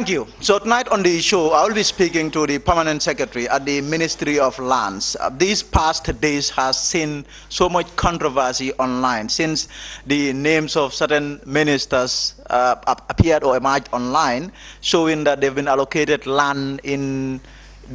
Thank you. So tonight on the show, I will be speaking to the Permanent Secretary at the Ministry of Lands. These past days has seen so much controversy online since the names of certain ministers appeared or emerged online, showing that they've been allocated land in,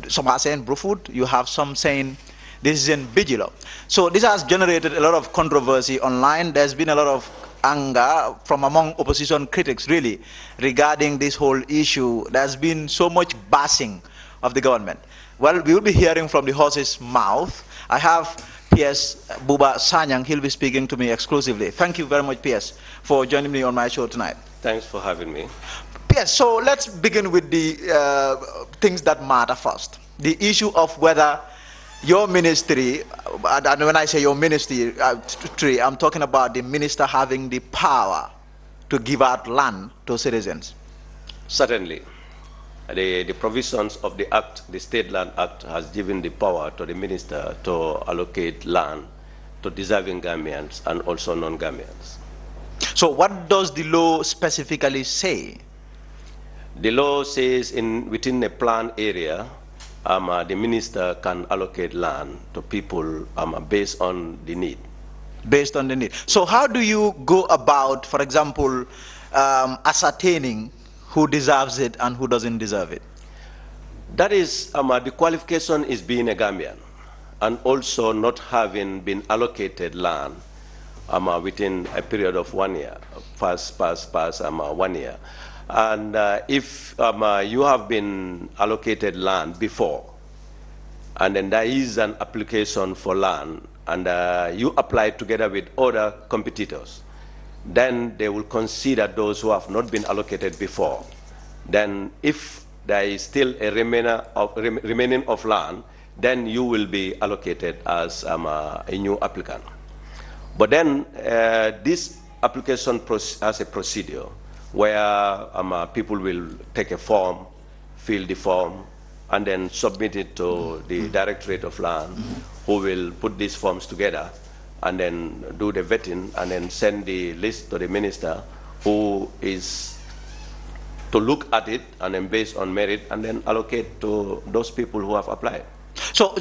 some are saying Brufut, you have some saying this is in Bijilo. So this has generated a lot of controversy online. There's been a lot of anger from among opposition critics, really, regarding this whole issue. There's been so much bashing of the government. Well, we will be hearing from the horse's mouth. I have PS BUBA SAYANG. He'll be speaking to me exclusively. Thank you very much, PS, for joining me on my show tonight. Thanks for having me. PS, so let's begin with the things that matter first. The issue of whether your ministry, and when I say your ministry, I'm talking about the minister having the power to give out land to citizens. Certainly. The provisions of the Act, the State Land Act, has given the power to the minister to allocate land to deserving Gambians and also non-Gambians. So what does the law specifically say? The law says within a planned area, the minister can allocate land to people based on the need. Based on the need. So how do you go about, for example, ascertaining who deserves it and who doesn't deserve it? That is, the qualification is being a Gambian and also not having been allocated land within a period of 1 year, past 1 year. And if you have been allocated land before, and then there is an application for land, and you apply together with other competitors, then they will consider those who have not been allocated before. Then if there is still a remaining of land, then you will be allocated as a new applicant. But then this application has a procedure where people will take a form, fill the form, and then submit it to the Directorate of Land, who will put these forms together and then do the vetting and then send the list to the minister, who is to look at it and then based on merit and then allocate to those people who have applied. So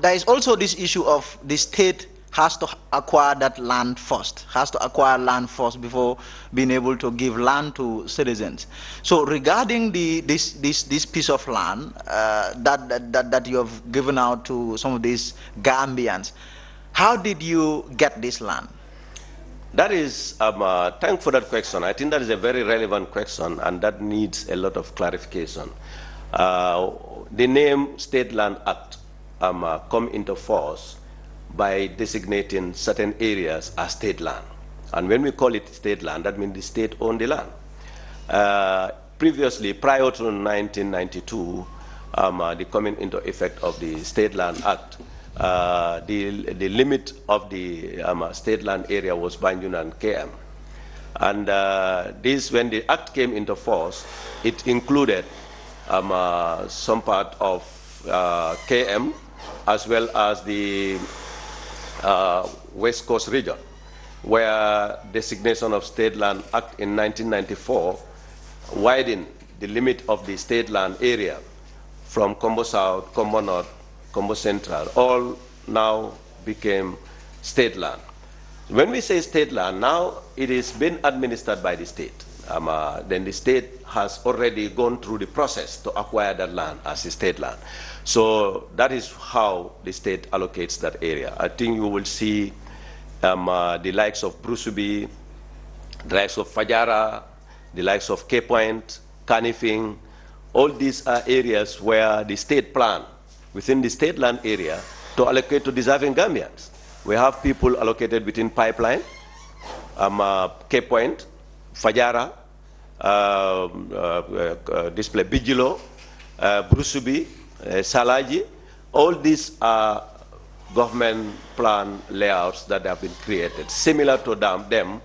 there is also this issue of the state has to acquire that land first, has to acquire land first before being able to give land to citizens. So regarding this piece of land that you have given out to some of these Gambians, how did you get this land? That is, thanks for that question. I think that is a very relevant question and that needs a lot of clarification. The name State Land Act come into force by designating certain areas as state land. And when we call it state land, that means the state owned the land. Previously, prior to 1992, the coming into effect of the State Land Act, the limit of the state land area was Banjul and KM. And this, when the act came into force, it included some part of KM as well as the West Coast region, where designation of State Land Act in 1994 widened the limit of the state land area from Combo South, Combo North, Combo Central, all now became state land. When we say state land, now it is being administered by the state. Then the state has already gone through the process to acquire that land as a state land. So that is how the state allocates that area. I think you will see the likes of Brusubi, the likes of Fajara, the likes of Cape Point, Canifing. All these are areas where the state plan within the state land area to allocate to deserving Gambians. We have people allocated within Pipeline, Cape Point, Fajara, Display Bijilo, Brusubi, Salaji. All these are government plan layouts that have been created. Similar to them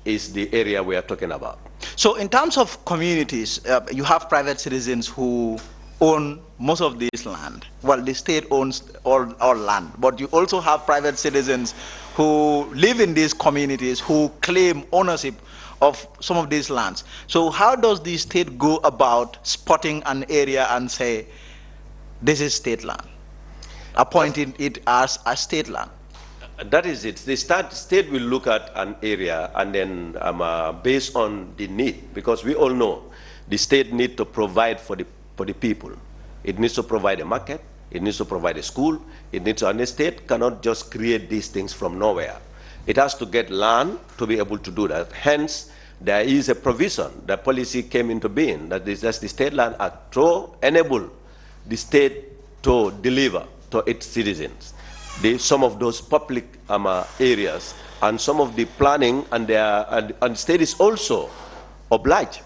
is the area we are talking about. So in terms of communities, you have private citizens who own most of this land. Well, the state owns all land, but you also have private citizens who live in these communities who claim ownership of some of these lands. So how does the state go about spotting an area and say, this is state land, appointing it as a state land? That is it. The state will look at an area and then based on the need, because we all know the state needs to provide for the people. It needs to provide a market, it needs to provide a school, it needs to, and the state cannot just create these things from nowhere. It has to get land to be able to do that. Hence, there is a provision, the policy came into being, that's the State Land Act, to enable the state to deliver to its citizens some of those public areas and some of the planning, and the state is also obliged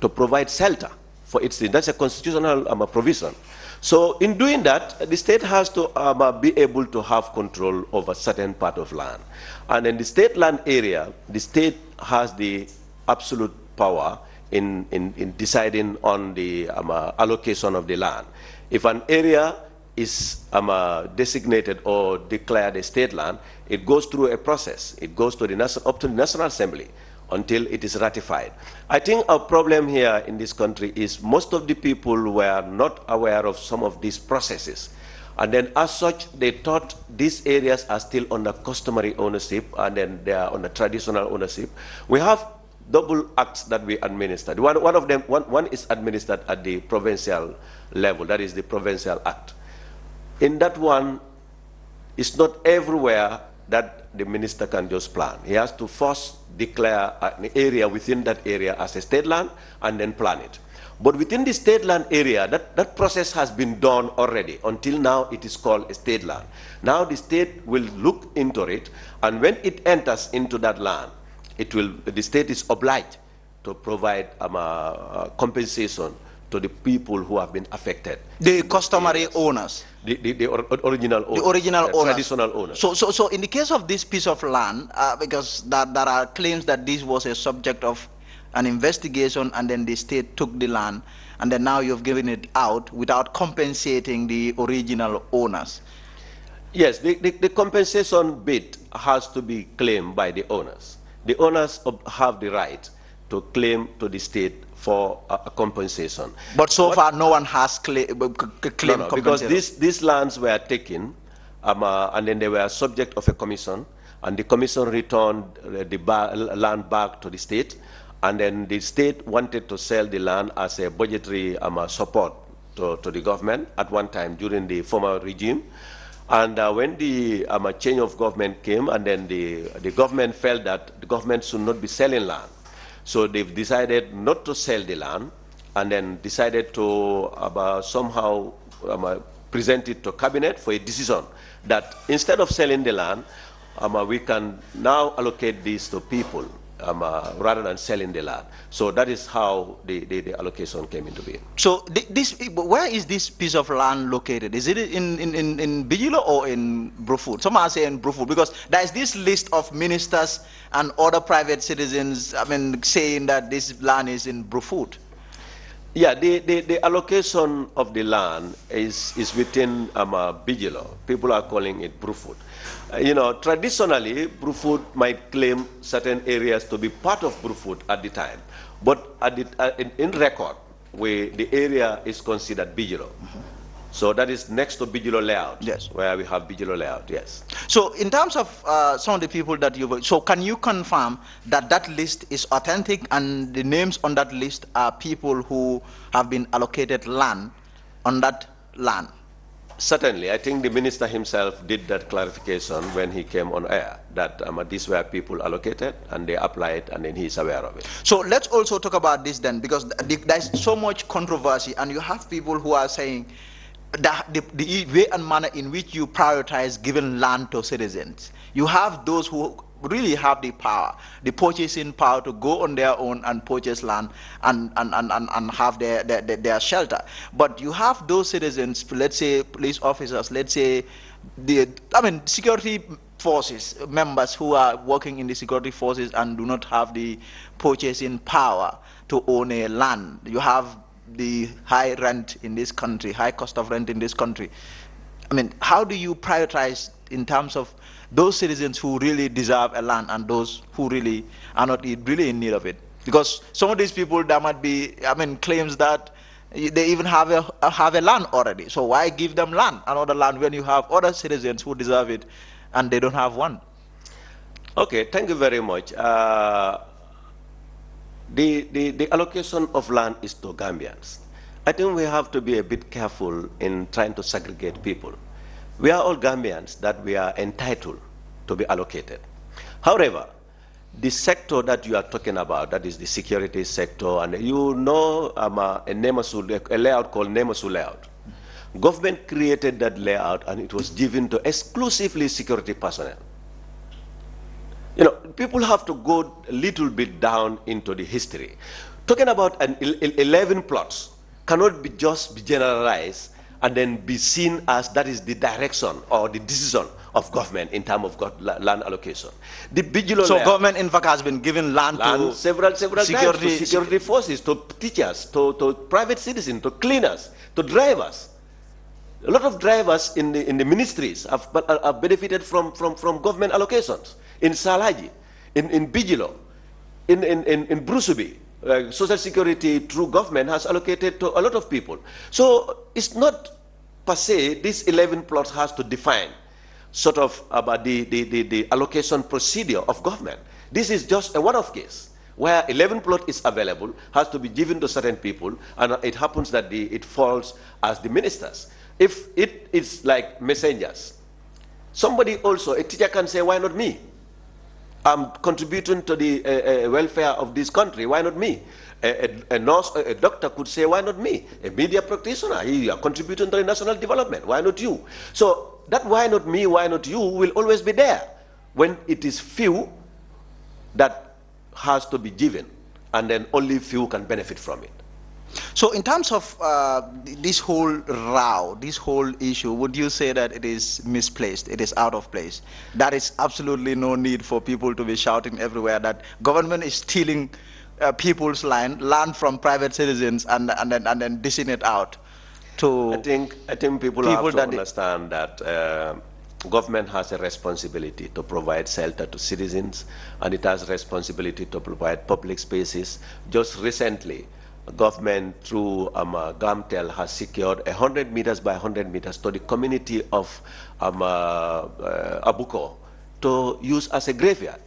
to provide shelter for its citizens. That's a constitutional provision. So in doing that, the state has to be able to have control over certain part of land. And in the state land area, the state has the absolute power in deciding on the allocation of the land. If an area is designated or declared a state land, it goes through a process. It goes to up to the National Assembly until it is ratified. I think our problem here in this country is most of the people were not aware of some of these processes. And then as such, they thought these areas are still under customary ownership and then they are under traditional ownership. We have double acts that we administer. One is administered at the provincial level, that is the Provincial Act. In that one, it's not everywhere that the minister can just plan. He has to first declare an area within that area as a state land and then plan it. But within the state land area, that process has been done already. Until now, it is called a state land. Now the state will look into it, and when it enters into that land, the state is obliged to provide compensation to the people who have been affected. The customary owners. The original owners. The original owners. Traditional owners. So in the case of this piece of land, because there are claims that this was a subject of an investigation and then the state took the land and then now you've given it out without compensating the original owners. Yes, the compensation bit has to be claimed by the owners. The owners have the right to claim to the state for a compensation. But so far, no one has claimed compensation. Because these lands were taken and then they were subject of a commission, and the commission returned the land back to the state, and then the state wanted to sell the land as a budgetary support to the government at one time during the former regime. And when the change of government came, and then the government felt that the government should not be selling land. So they've decided not to sell the land, and then decided to somehow present it to cabinet for a decision that instead of selling the land, we can now allocate this to people rather than selling the land. So that is how the allocation came into being. So where is this piece of land located? Is it in Bijilo or in Brufut? Some are saying Brufut because there is this list of ministers and other private citizens, saying that this land is in Brufut. Yeah, the allocation of the land is within Bijilo. People are calling it Brufut. Traditionally, Brufut might claim certain areas to be part of Brufut at the time, but in record, the area is considered Bijilo. Mm-hmm. So that is next to Bijilo layout, yes, where we have Bijilo layout, yes. So in terms of some of the people that so can you confirm that that list is authentic and the names on that list are people who have been allocated land on that land? Certainly. I think the minister himself did that clarification when he came on air, that these were people allocated and they applied and then he's aware of it. So let's also talk about this then, because there's so much controversy and you have people who are saying that the way and manner in which you prioritize giving land to citizens. You have those who really have the power, the purchasing power to go on their own and purchase land and have their shelter. But you have those citizens, let's say police officers, let's say security forces, members who are working in the security forces and do not have the purchasing power to own a land. You have the high rent in this country, high cost of rent in this country. I mean, how do you prioritize in terms of those citizens who really deserve a land and those who really are not really in need of it? Because some of these people, there might be, I mean, claims that they even have a land already. So why give them land, another land, when you have other citizens who deserve it and they don't have one? Okay, thank you very much. The allocation of land is to Gambians. I think we have to be a bit careful in trying to segregate people. We are all Gambians that we are entitled to be allocated. However, the sector that you are talking about, that is the security sector, and you know a layout called Nemesu layout. Government created that layout and it was given to exclusively security personnel. You know, people have to go a little bit down into the history. Talking about 11 plots cannot be just be generalized and then be seen as that is the direction or the decision of government in terms of land allocation. The vigilant so government, in fact, has been given land to several security times to security forces, to teachers, to private citizens, to cleaners, to drivers. A lot of drivers in the ministries have benefited from government allocations. In Salaji, in Bijilo, in Brusubi, Social Security through government has allocated to a lot of people. So it's not per se, this 11 plots has to define sort of about the allocation procedure of government. This is just a one-off case where 11 plot is available, has to be given to certain people, and it happens that it falls as the ministers. If it is like messengers, somebody also, a teacher can say, why not me? I'm contributing to the welfare of this country, why not me? A nurse, a doctor could say, why not me? A media practitioner, you are contributing to the national development, why not you? So that why not me, why not you will always be there when it is few that has to be given, and then only few can benefit from it. So in terms of this whole row, this whole issue, would you say that it is misplaced, it is out of place? There is absolutely no need for people to be shouting everywhere that government is stealing people's land from private citizens and then dishing it out to I think people have to understand that government has a responsibility to provide shelter to citizens, and it has a responsibility to provide public spaces. Just recently, government through GAMTEL has secured 100 meters by 100 meters to the community of Abuko to use as a graveyard.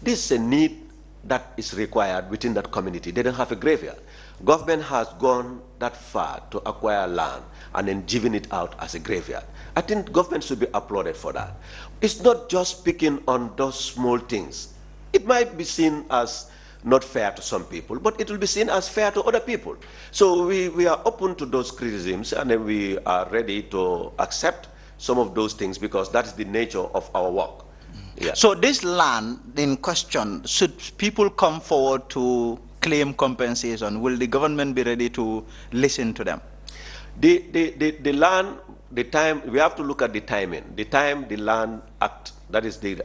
This is a need that is required within that community. They don't have a graveyard. Government has gone that far to acquire land and then giving it out as a graveyard. I think government should be applauded for that. It's not just picking on those small things. It might be seen as not fair to some people, but it will be seen as fair to other people. So we are open to those criticisms, and then we are ready to accept some of those things because that is the nature of our work. Yeah. So this land in question, should people come forward to claim compensation? Will the government be ready to listen to them? The land, the time, we have to look at the timing. The time the Land Act, that is the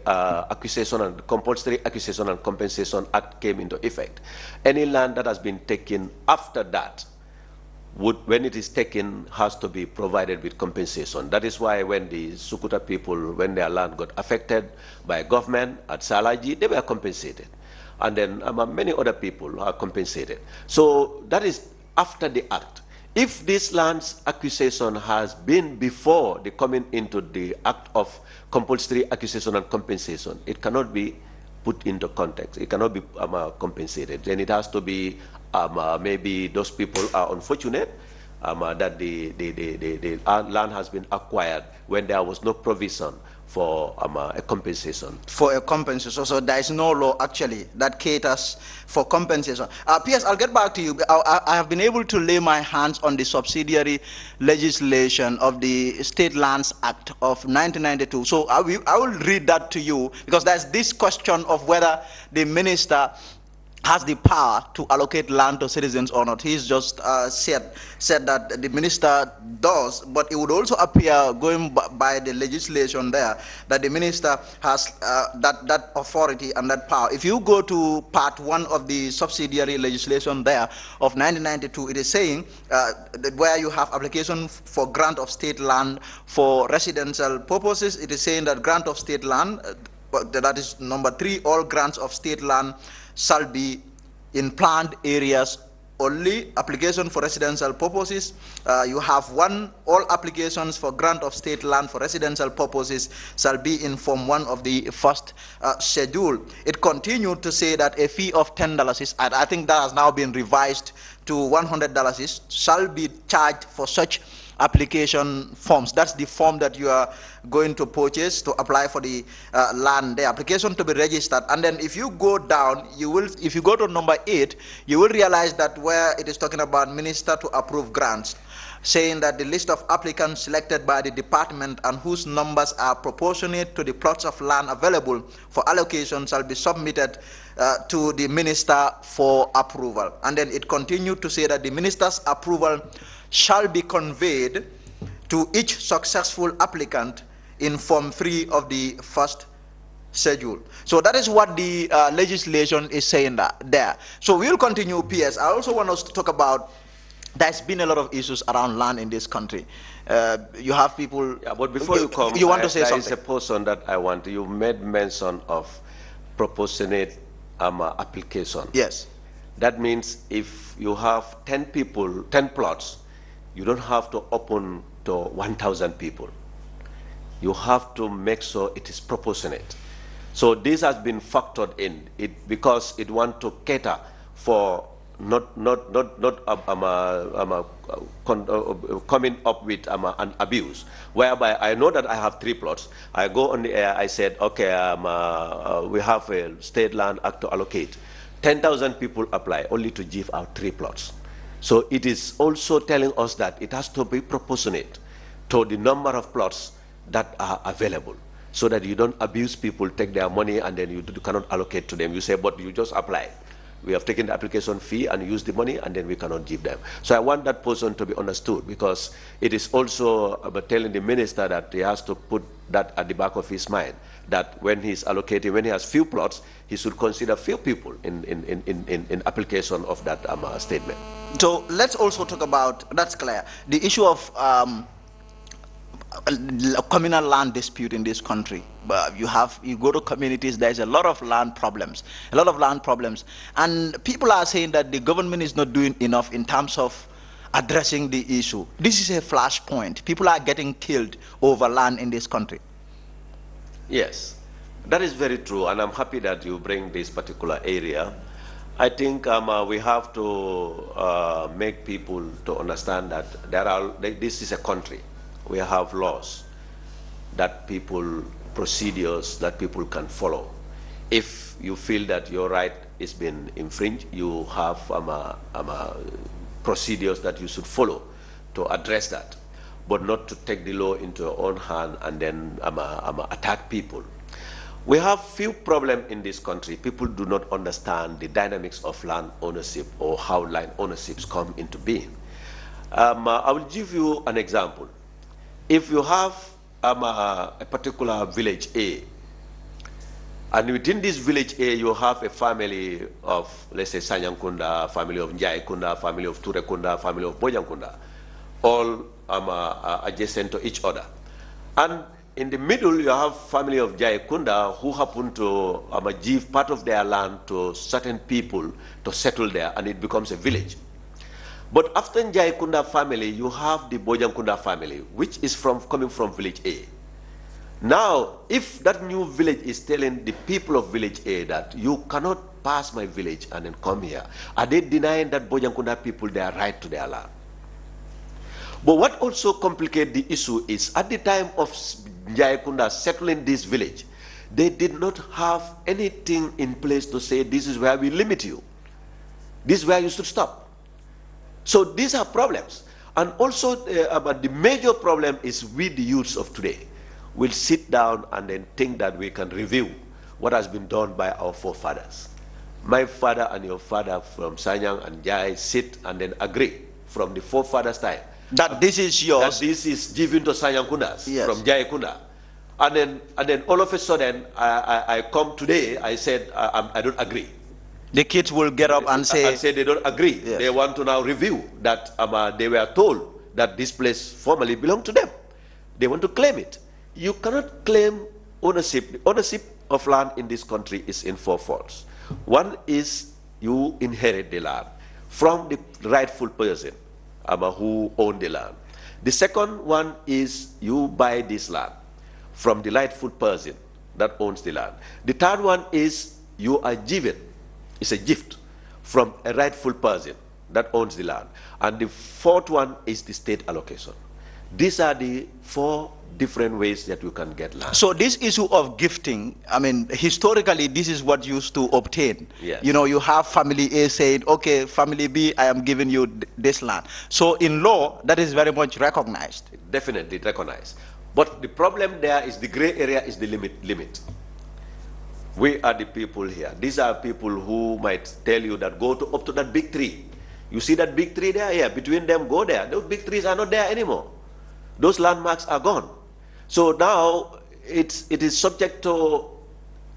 Acquisition and Compulsory Acquisition and Compensation Act came into effect. Any land that has been taken after that, when it is taken, has to be provided with compensation. That is why when the Sukuta people, when their land got affected by government at Salaji, they were compensated. And then many other people are compensated. So that is after the act. If this land's acquisition has been before the coming into the act of compulsory acquisition and compensation, it cannot be put into context. It cannot be compensated. Then it has to be maybe those people are unfortunate that the land has been acquired when there was no provision for a compensation. For a compensation. So there is no law actually that caters for compensation. P.S., I'll get back to you. I have been able to lay my hands on the subsidiary legislation of the State Lands Act of 1992. So I will read that to you because there's this question of whether the minister has the power to allocate land to citizens or not. He's just said that the minister does, but it would also appear, going by the legislation there, that the minister has that authority and that power. If you go to part 1 of the subsidiary legislation there of 1992, it is saying that where you have application for grant of state land for residential purposes, it is saying that grant of state land, that is number 3, all grants of state land shall be in planned areas only. Application for residential purposes, you have 1, all applications for grant of state land for residential purposes shall be in Form 1 of the first schedule. It continued to say that a fee of $10 is, I think that has now been revised to $100 is, shall be charged for such application forms. That's the form that you are going to purchase to apply for the land, the application to be registered. And then if you go down, you will, if you go to number 8, you will realize that where it is talking about minister to approve grants, saying that the list of applicants selected by the department and whose numbers are proportionate to the plots of land available for allocation shall be submitted to the minister for approval. And then it continued to say that the minister's approval shall be conveyed to each successful applicant in Form 3 of the first schedule. So that is what the legislation is saying there. So we'll continue, PS. I also want us to talk about, there's been a lot of issues around land in this country. You have people... Yeah, but before you come, you want to say there something? is a portion that I want. You made mention of proportionate application. Yes. That means if you have 10 people, 10 plots, you don't have to open to 1,000 people. You have to make sure it is proportionate. So this has been factored in because it wants to cater for coming up with an abuse, whereby I know that I have 3 plots. I go on the air, I said, okay, we have a state land act to allocate. 10,000 people apply only to give out 3 plots. So it is also telling us that it has to be proportionate to the number of plots that are available, so that you don't abuse people, take their money, and then you cannot allocate to them. You say, but you just apply. We have taken the application fee and used the money, and then we cannot give them. So I want that person to be understood, because it is also about telling the minister that he has to put that at the back of his mind, that when he's allocating, when he has few plots, he should consider few people in application of that statement. So let's also talk about, that's clear, the issue of communal land dispute in this country. You go to communities, there's a lot of land problems, and people are saying that the government is not doing enough in terms of addressing the issue. This is a flashpoint. People are getting killed over land in this country. Yes, that is very true, and I'm happy that you bring this particular area. I think we have to make people to understand that this is a country. We have laws that procedures that people can follow. If you feel that your right is being infringed, you have procedures that you should follow to address that, but not to take the law into your own hand and then attack people. We have few problems in this country. People do not understand the dynamics of land ownership or how land ownerships come into being. I will give you an example. If you have a particular village A, and within this village A, you have a family of, let's say, SAYANG Kunda, family of Njai Kunda, family of Ture Kunda, family of Bojang Kunda, all adjacent to each other. And in the middle, you have family of Jai Kunda who happen to give part of their land to certain people to settle there, and it becomes a village. But after Jai Kunda family, you have the Bojang Kunda family, which is coming from village A. Now, if that new village is telling the people of village A that you cannot pass my village and then come here, are they denying that Bojang Kunda people their right to their land? But what also complicates the issue is, at the time of Jai Kunda settling this village, they did not have anything in place to say, this is where we limit you. This is where you should stop. So these are problems. And also, but the major problem is we, the youths of today, will sit down and then think that we can review what has been done by our forefathers. my father and your father from SAYANG and Jai sit and then agree from the forefathers' time. That this is yours. That this is given to SAYANG Kundas, Yes. from Jai Kunda. And then all of a sudden, I come today, I said, I don't agree. The kids will get up and say... And say they don't agree. Yes. They want to now review that they were told that this place formerly belonged to them. They want to claim it. You cannot claim ownership. The ownership of land in this country is in four folds. One is you inherit the land from the rightful person who owned the land. The second one is you buy this land from the rightful person that owns the land. The third one is you are given, it's a gift from a rightful person that owns the land. And the fourth one is the state allocation. These are the four different ways that you can get land. So this issue of gifting, I mean, historically, this is what used to obtain. Yes. You know, you have family A saying, okay, family B, I am giving you this land. So in law, that is very much recognized. Definitely recognized. But the problem there is the gray area is the limit. We are the people here. These are people who might tell you that go to up to that big tree. You see that big tree there? Yeah, between them, go there. Those big trees are not there anymore. Those landmarks are gone. So now it is subject to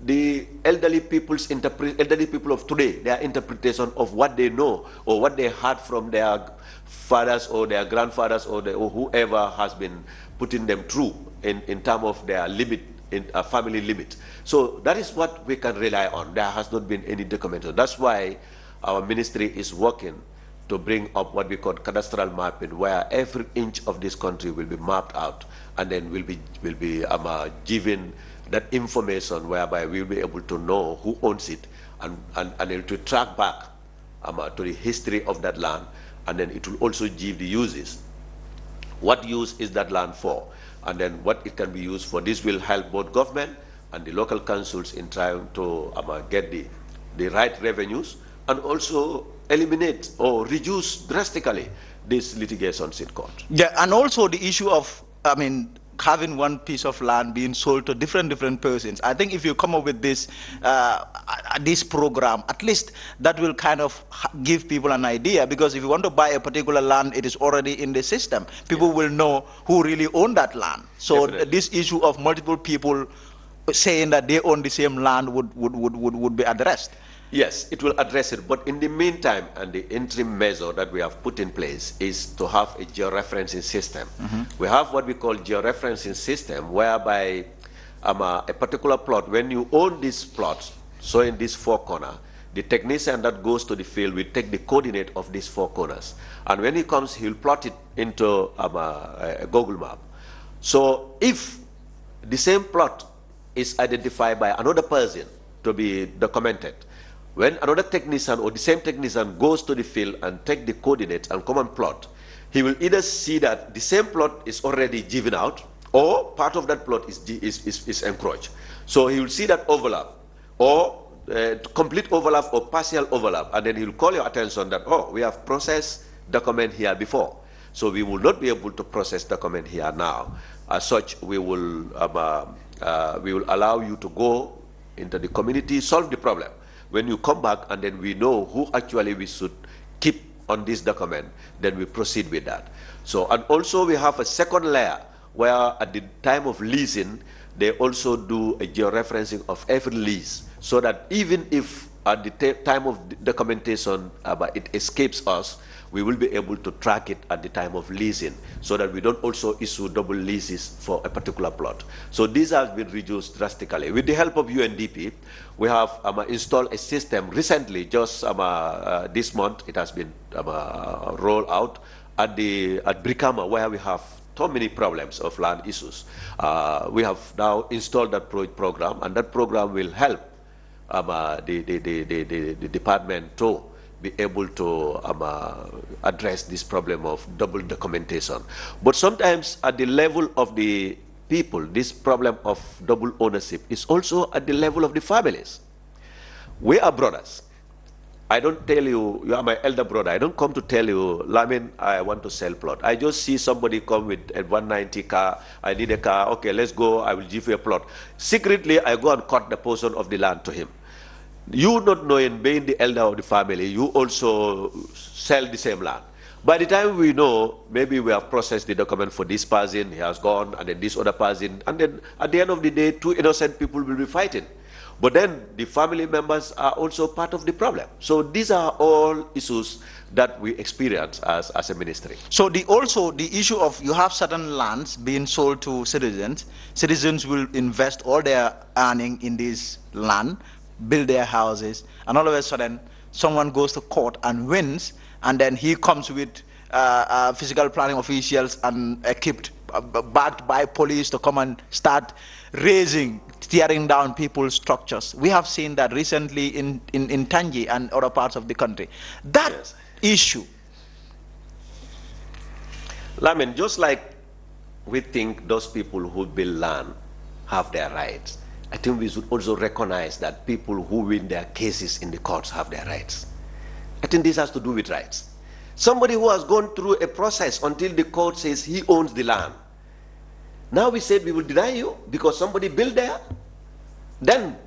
the elderly people of today, their interpretation of what they know or what they heard from their fathers or their grandfathers or whoever has been putting them through in terms of their limit, in a family limit. So that is what we can rely on. There has not been any documentation. That's why our ministry is working to bring up what we call cadastral mapping, where every inch of this country will be mapped out, and then will be given that information whereby we will be able to know who owns it and to track back to the history of that land, and then it will also give the uses. What use is that land for, and then what it can be used for. This will help both government and the local councils in trying to get the right revenues, and also eliminate or reduce drastically these litigations in court. Yeah, and also the issue of, I mean, having one piece of land being sold to different persons. I think if you come up with this this program, at least that will kind of give people an idea, because if you want to buy a particular land, it is already in the system. People will know who really own that land. So this issue of multiple people saying that they own the same land would be addressed. Yes, it will address it, but in the meantime, and the interim measure that we have put in place is to have a georeferencing system. We have what we call georeferencing system, whereby a particular plot, when you own this plot, so in this four corner, the technician that goes to the field will take the coordinate of these four corners, and when he comes, he will plot it into a Google map. So if the same plot is identified by another person to be documented, when another technician or the same technician goes to the field and take the coordinates and come and plot, he will either see that the same plot is already given out, or part of that plot is encroached. So he will see that overlap, or complete overlap or partial overlap, and then he will call your attention that, oh, we have processed document here before, so we will not be able to process document here now. As such, we will allow you to go into the community, solve the problem. When you come back, and then we know who actually we should keep on this document, then we proceed with that. So, and also we have a second layer where at the time of leasing, they also do a georeferencing of every lease, so that even if at the time of documentation it escapes us, we will be able to track it at the time of leasing, so that we don't also issue double leases for a particular plot. So these have been reduced drastically. With the help of UNDP, we have installed a system recently, just this month, it has been rolled out at Brikama, where we have so many problems of land issues. We have now installed that program, and that program will help the department to be able to address this problem of double documentation. But sometimes at the level of the people, this problem of double ownership is also at the level of the families. We are brothers. I don't tell you, you are my elder brother. I don't come to tell you, Lamin, I want to sell plot. I just see somebody come with a 190 car, I need a car, okay, let's go, I will give you a plot. Secretly, I go and cut the portion of the land to him. You not knowing, being the elder of the family, you also sell the same land. By the time we know, maybe we have processed the document for this person, he has gone, and then this other person, and then at the end of the day, two innocent people will be fighting. But then the family members are also part of the problem. So these are all issues that we experience as a ministry. So also the issue of you have certain lands being sold to citizens. Citizens will invest all their earning in this land, build their houses, and all of a sudden someone goes to court and wins, and then he comes with physical planning officials and equipped, backed by police to come and start tearing down people's structures. We have seen that recently in Tangi and other parts of the country. That Yes. issue. Lamin, just like we think those people who build land have their rights, I think we should also recognize that people who win their cases in the courts have their rights. I think this has to do with rights. Somebody who has gone through a process until the court says he owns the land. Now we said we will deny you because somebody built there. Then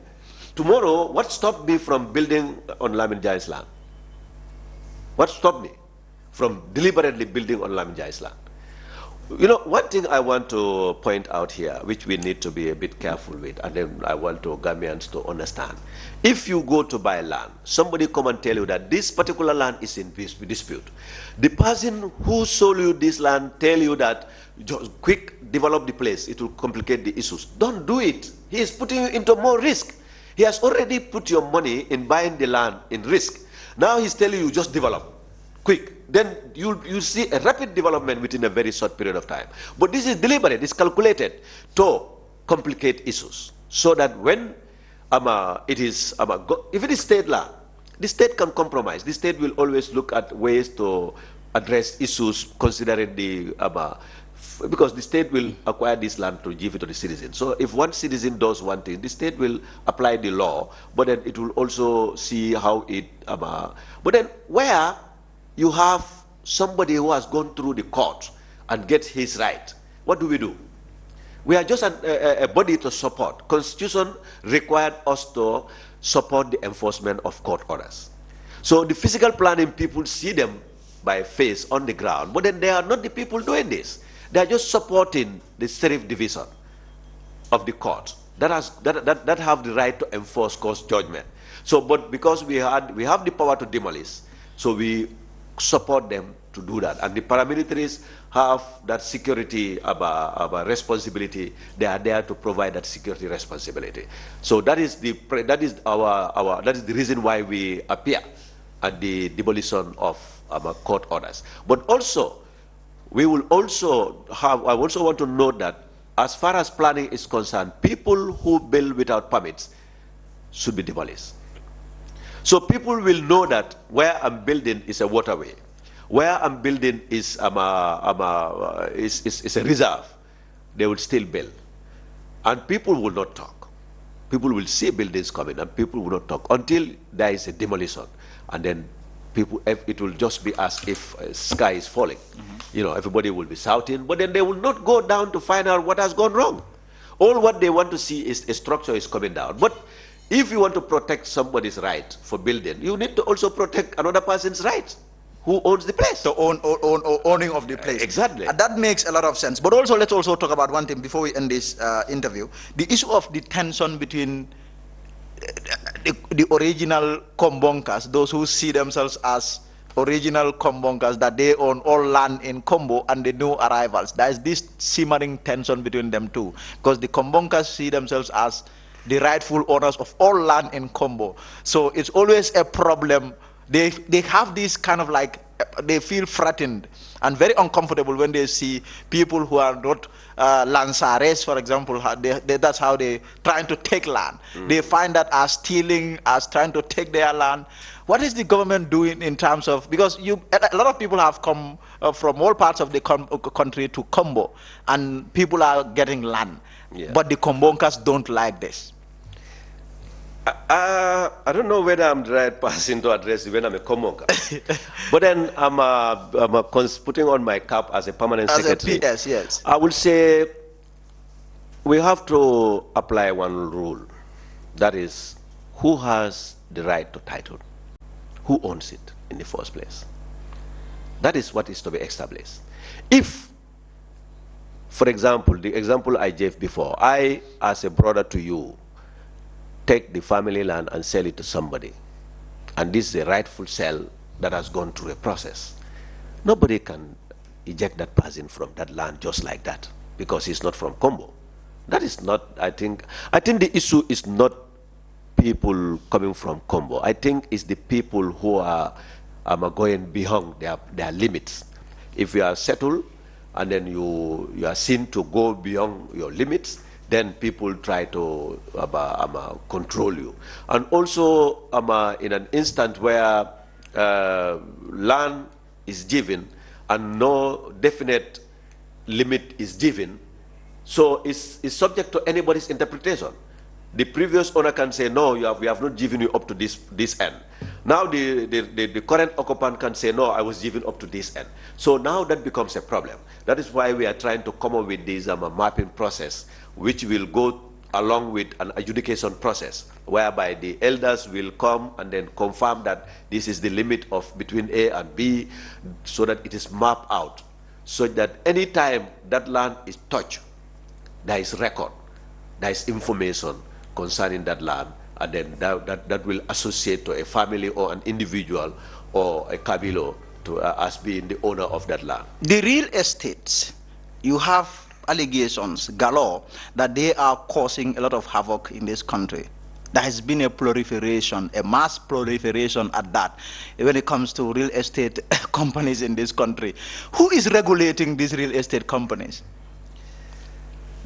tomorrow, what stopped me from building on Lamin Jai's land? What stopped me from deliberately building on Lamin Jai's land? You know, one thing I want to point out here, which we need to be a bit careful with, and then I want to Gambians to understand. If you go to buy land, somebody come and tell you that this particular land is in dispute. The person who sold you this land tell you that just quick develop the place, it will complicate the issues. Don't do it. He is putting you into more risk. He has already put your money in buying the land in risk. Now he's telling you just develop quick. Then you see a rapid development within a very short period of time. But this is deliberate, it's calculated to complicate issues. So that when if it is state law, the state can compromise. The state will always look at ways to address issues considering the, because the state will acquire this land to give it to the citizen. So if one citizen does one thing, the state will apply the law, but then it will also see how it, but then where you have somebody who has gone through the court and gets his right, what do? We are just a body to support. Constitution required us to support the enforcement of court orders. So the physical planning people see them by face on the ground, but then they are not the people doing this. They are just supporting the sheriff division of the court that have the right to enforce court judgment. So, but because we have the power to demolish, so we support them to do that. And the paramilitaries have that security responsibility. They are there to provide that security responsibility. So that is the reason why we appear at the demolition of court orders. But also, we will also have, I also want to note that as far as planning is concerned, people who build without permits should be demolished. So people will know that where I'm building is a waterway, where I'm building is a reserve. They will still build, and people will not talk. People will see buildings coming, and people will not talk until there is a demolition, and then it will just be as if sky is falling. You know, everybody will be shouting, but then they will not go down to find out what has gone wrong. All what they want to see is a structure is coming down. But if you want to protect somebody's right for building, you need to also protect another person's right who owns the place. The owning of the place. Exactly. That makes a lot of sense. But also, let's also talk about one thing before we end this interview. The issue of the tension between the original Kombonkas, those who see themselves as original Kombonkas, that they own all land in Kombo, and the new arrivals. There is this simmering tension between them too. Because the Kombonkas see themselves as the rightful owners of all land in Kombo. So it's always a problem. They have this kind of like, they feel threatened and very uncomfortable when they see people who are not Lanzares, for example. That's how they trying to take land. They find that as stealing, as trying to take their land. What is the government doing in terms of, because a lot of people have come from all parts of the country to Kombo, and people are getting land. Yeah. But the Kombonkas don't like this. I don't know whether I'm the right person to address it when I'm a Kombonka. But then I'm putting on my cap as a permanent secretary. As a PS, yes. I will say we have to apply one rule. That is, who has the right to title? Who owns it in the first place? That is what is to be established. If, for example, the example I gave before, I, as a brother to you, take the family land and sell it to somebody, and this is a rightful sale that has gone through a process, nobody can eject that person from that land just like that because he's not from Combo. That is not, I think the issue is not people coming from Combo. I think it's the people who are going beyond their limits. If you are settled and then you are seen to go beyond your limits, then people try to control you. And also in an instant where land is given and no definite limit is given, so it's subject to anybody's interpretation. The previous owner can say, no, we have not given you up to this end. Now the current occupant can say, no, I was given up to this end. So now that becomes a problem. That is why we are trying to come up with this mapping process, which will go along with an adjudication process, whereby the elders will come and then confirm that this is the limit of between A and B, so that it is mapped out, so that any time that land is touched, there is record, there is information concerning that land, and then that will associate to a family or an individual or a kabilo to, as being the owner of that land. The real estates, you have allegations galore that they are causing a lot of havoc in this country. There has been a proliferation, a mass proliferation at that, when it comes to real estate companies in this country. Who is regulating these real estate companies?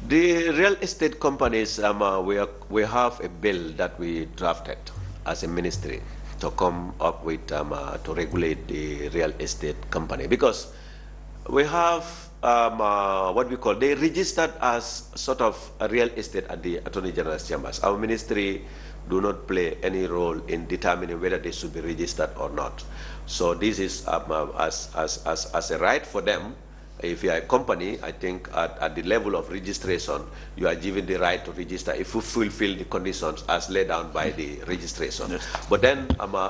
The real estate companies, we have a bill that we drafted as a ministry to come up with, to regulate the real estate company, because we have what we call, they registered as sort of a real estate at the Attorney General's chambers. Our ministry do not play any role in determining whether they should be registered or not. So this is as a right for them. If you are a company, I think at the level of registration, you are given the right to register if you fulfill the conditions as laid down by the registration. Yes. But then,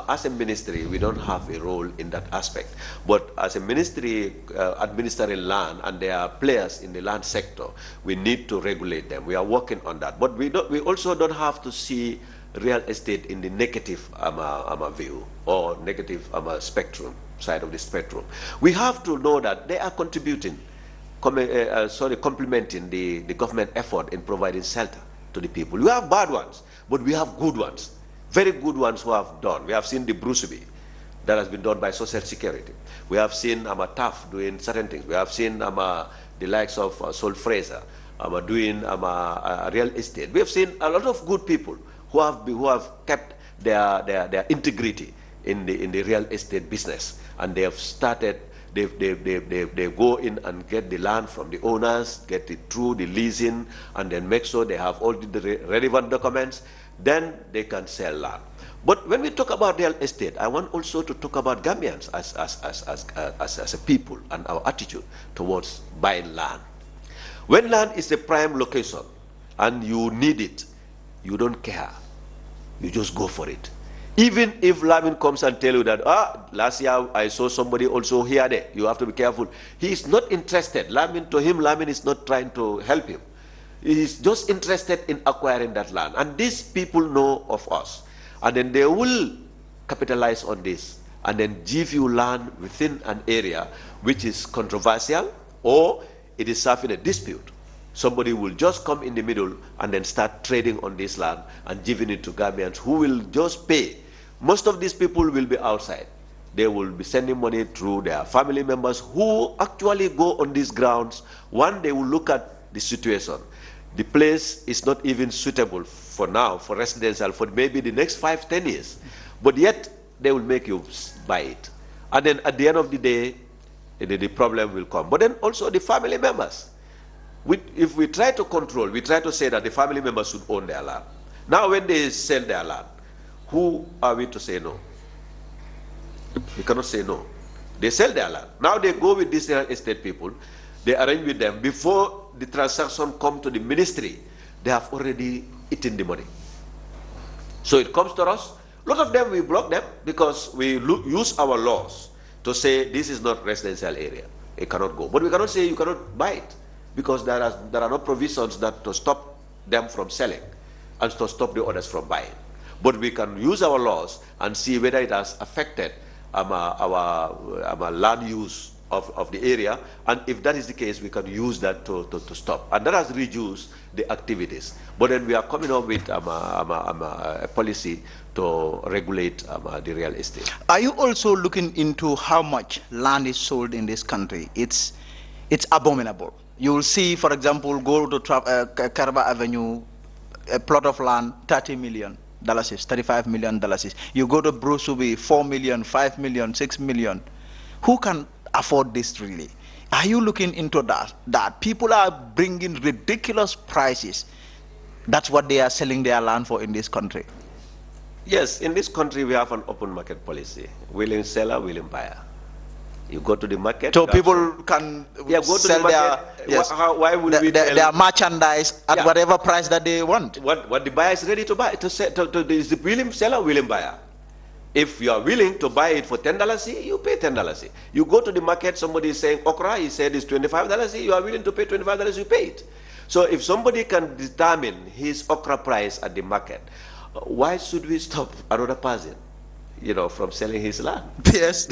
as a ministry, we don't have a role in that aspect. But as a ministry administering land, and there are players in the land sector, we need to regulate them. We are working on that. But we also don't have to see real estate in the negative view or negative spectrum. Side of the spectrum. We have to know that they are contributing, complementing the government effort in providing shelter to the people. We have bad ones, but we have good ones, very good ones who have done. We have seen the Bruceby that has been done by Social Security. We have seen TAF doing certain things. We have seen the likes of Sol Fraser doing real estate. We have seen a lot of good people who have kept their integrity in the real estate business, and they have started. They go in and get the land from the owners, get it through the leasing, and then make sure they have all the relevant documents. Then they can sell land. But when we talk about real estate, I want also to talk about Gambians as a people and our attitude towards buying land. When land is a prime location and you need it, you don't care. You just go for it. Even if Lamin comes and tell you that, last year I saw somebody also here there, you have to be careful. He is not interested. To him, Lamin is not trying to help him. He is just interested in acquiring that land. And these people know of us. And then they will capitalize on this and then give you land within an area which is controversial or it is serving a dispute. Somebody will just come in the middle and then start trading on this land and giving it to Gambians who will just pay. Most of these people will be outside. They will be sending money through their family members who actually go on these grounds. One, they will look at the situation. The place is not even suitable for now, for residential, for maybe the next 5-10 years. But yet, they will make you buy it. And then at the end of the day, the problem will come. But then also the family members. If we try to control, we try to say that the family members should own their land. Now when they sell their land, who are we to say no? We cannot say no. They sell their land. Now they go with these real estate people, they arrange with them. Before the transaction come to the ministry, they have already eaten the money. So it comes to us. A lot of them, we block them because we use our laws to say this is not residential area. It cannot go. But we cannot say you cannot buy it because there are no provisions that to stop them from selling and to stop the others from buying. But we can use our laws and see whether it has affected our land use of the area, and if that is the case, we can use that to stop. And that has reduced the activities. But then we are coming up with a policy to regulate the real estate. Are you also looking into how much land is sold in this country? It's abominable. You will see, for example, go to Karaba Avenue, a plot of land, $30 million. $35 million. You go to Brusubi, 4 million, 5 million, 6 million. Who can afford this really? Are you looking into that people are bringing ridiculous prices? That's what they are selling their land for in this country. Yes, in this country we have an open market policy. Willing seller, willing buyer. You go to the market. So people can sell their, yes, why would we their merchandise at whatever price that they want. What the buyer is ready to buy, is the willing seller, willing buyer. If you are willing to buy it for $10, you pay $10. You go to the market, somebody is saying okra, he said it's $25, you are willing to pay $25, you pay it. So if somebody can determine his okra price at the market, why should we stop another person, from selling his land? Yes.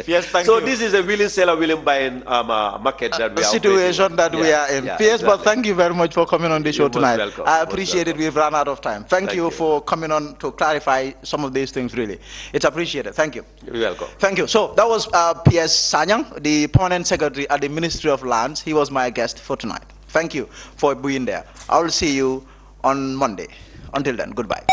Yes, thank so you. This is a willing seller, willing buying market that we are situation that we are in. Yes, exactly. but thank you very much for coming on the show tonight. Welcome. I appreciate it. We've run out of time. Thank you for coming on to clarify some of these things, really. It's appreciated. Thank you. You're welcome. Thank you. So that was P.S. SAYANG, the Permanent Secretary at the Ministry of Lands. He was my guest for tonight. Thank you for being there. I will see you on Monday. Until then, goodbye.